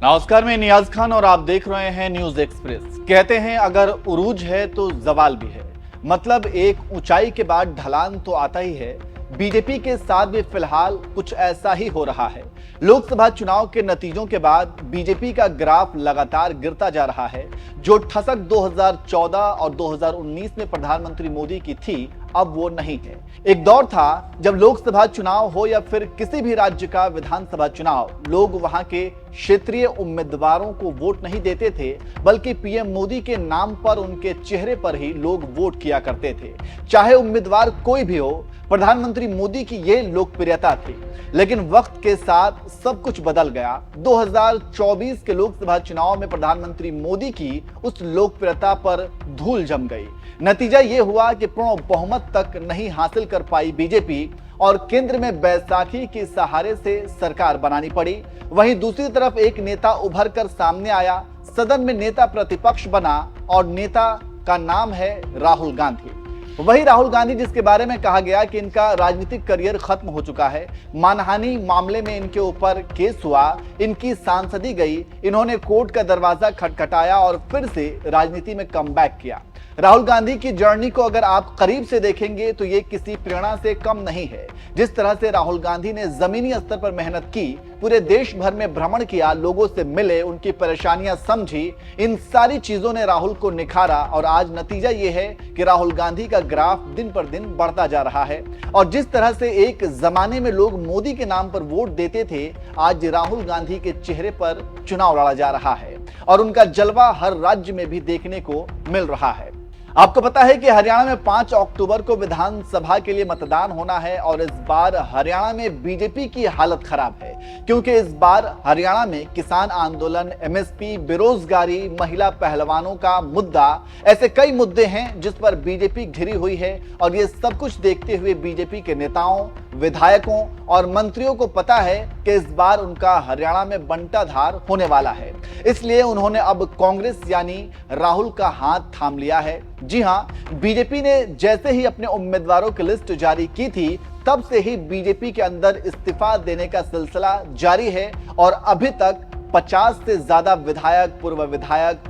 नमस्कार, मैं नियाज खान और आप देख रहे हैं न्यूज एक्सप्रेस। कहते हैं अगर उरूज है तो जवाल भी है, मतलब एक ऊंचाई के बाद ढलान तो आता ही है। बीजेपी के साथ भी फिलहाल कुछ ऐसा ही हो रहा है। लोकसभा चुनाव के नतीजों के बाद बीजेपी का ग्राफ लगातार गिरता जा रहा है। जो ठसक 2014 और 2019 में प्रधानमंत्री मोदी की थी, अब वो नहीं है। एक दौर था जब लोकसभा चुनाव हो या फिर किसी भी राज्य का विधानसभा चुनाव, लोग वहां के क्षेत्रीय उम्मीदवारों को वोट नहीं देते थे, बल्कि पीएम मोदी के नाम पर, उनके चेहरे पर ही लोग वोट किया करते थे। चाहे उम्मीदवार कोई भी हो, प्रधानमंत्री मोदी की ये लोकप्रियता थी। लेकिन वक्त के साथ सब कुछ बदल गया। 2024 के लोकसभा चुनाव में प्रधानमंत्री मोदी की उस लोकप्रियता पर धूल जम गई। नतीजा ये हुआ कि पूर्ण बहुमत तक नहीं हासिल कर पाई बीजेपी और केंद्र में बैसाखी के सहारे से सरकार बनानी पड़ी। वहीं दूसरी तरफ एक नेता उभर कर सामने आया, सदन में नेता प्रतिपक्ष बना और नेता का नाम है राहुल गांधी। वही राहुल गांधी जिसके बारे में कहा गया कि इनका राजनीतिक करियर खत्म हो चुका है। मानहानि मामले में इनके ऊपर केस हुआ, इनकी सांसदी गई, इन्होंने कोर्ट का दरवाजा खटखटाया और फिर से राजनीति में कमबैक किया। राहुल गांधी की जर्नी को अगर आप करीब से देखेंगे तो ये किसी प्रेरणा से कम नहीं है। जिस तरह से राहुल गांधी ने जमीनी स्तर पर मेहनत की, पूरे देश भर में भ्रमण किया, लोगों से मिले, उनकी परेशानियां समझी, इन सारी चीजों ने राहुल को निखारा और आज नतीजा ये है कि राहुल गांधी का ग्राफ दिन पर दिन बढ़ता जा रहा है। और जिस तरह से एक जमाने में लोग मोदी के नाम पर वोट देते थे, आज राहुल गांधी के चेहरे पर चुनाव लड़ा जा रहा है और उनका जलवा हर राज्य में भी देखने को मिल रहा है। आपको पता है कि हरियाणा में 5 अक्टूबर को विधानसभा के लिए मतदान होना है और इस बार हरियाणा में बीजेपी की हालत खराब है, क्योंकि इस बार हरियाणा में किसान आंदोलन, एमएसपी, बेरोजगारी, महिला पहलवानों का मुद्दा, ऐसे कई मुद्दे हैं जिस पर बीजेपी घिरी हुई है। और ये सब कुछ देखते हुए बीजेपी के नेताओं, विधायकों और मंत्रियों को पता है कि इस बार उनका हरियाणा में बंटाधार होने वाला है। इसलिए उन्होंने अब कांग्रेस यानी राहुल का हाथ थाम लिया है। जी हां, बीजेपी ने जैसे ही अपने उम्मीदवारों की लिस्ट जारी की थी, तब से ही बीजेपी के अंदर इस्तीफा देने का सिलसिला जारी है और अभी तक 50 से ज्यादा विधायक,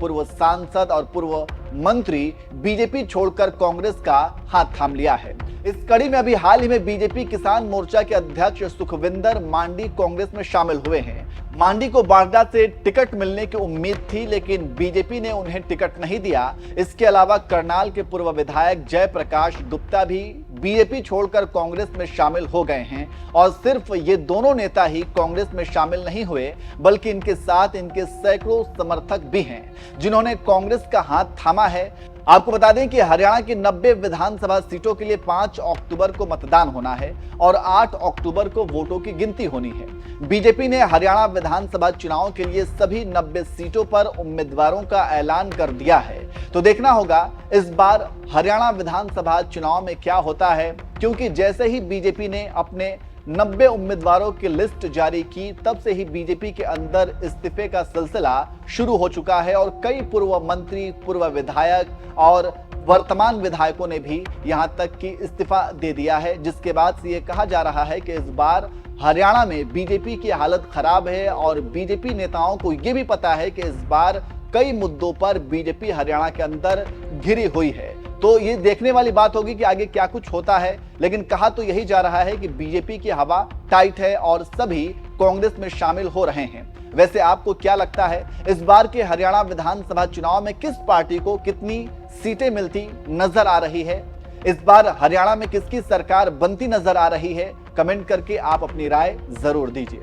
पूर्व सांसद और पूर्व मंत्री बीजेपी छोड़कर कांग्रेस का हाथ थाम लिया है। इस कड़ी में अभी हाल ही में बीजेपी किसान मोर्चा के अध्यक्ष सुखविंदर मांडी कांग्रेस में शामिल हुए हैं। मांडी को बारडा से टिकट मिलने की उम्मीद थी, लेकिन बीजेपी ने उन्हें टिकट नहीं दिया। इसके अलावा करनाल के पूर्व विधायक जयप्रकाश गुप्ता भी बीजेपी छोड़कर कांग्रेस में शामिल हो गए हैं। और सिर्फ ये दोनों नेता ही कांग्रेस में शामिल नहीं हुए, बल्कि इनके साथ इनके सैकड़ों समर्थक भी हैं जिन्होंने कांग्रेस का हाथ थामा है। आपको बता दें कि हरियाणा की 90 विधानसभा सीटों के लिए 5 अक्टूबर को मतदान होना है और 8 अक्टूबर को वोटों की गिनती होनी है। बीजेपी ने हरियाणा विधानसभा चुनाव के लिए सभी 90 सीटों पर उम्मीदवारों का ऐलान कर दिया है। तो देखना होगा इस बार हरियाणा विधानसभा चुनाव में क्या होता है, क्योंकि जैसे ही बीजेपी ने अपने 90 उम्मीदवारों की लिस्ट जारी की, तब से ही बीजेपी के अंदर इस्तीफे का सिलसिला शुरू हो चुका है और कई पूर्व मंत्री, पूर्व विधायक और वर्तमान विधायकों ने भी यहां तक कि इस्तीफा दे दिया है, जिसके बाद से ये कहा जा रहा है कि इस बार हरियाणा में बीजेपी की हालत खराब है और बीजेपी नेताओं को ये भी पता है कि इस बार कई मुद्दों पर बीजेपी हरियाणा के अंदर घिरी हुई है। तो ये देखने वाली बात होगी कि आगे क्या कुछ होता है, लेकिन कहा तो यही जा रहा है कि बीजेपी की हवा टाइट है और सभी कांग्रेस में शामिल हो रहे हैं। वैसे आपको क्या लगता है, इस बार के हरियाणा विधानसभा चुनाव में किस पार्टी को कितनी सीटें मिलती नजर आ रही है? इस बार हरियाणा में किसकी सरकार बनती नजर आ रही है? कमेंट करके आप अपनी राय जरूर दीजिए।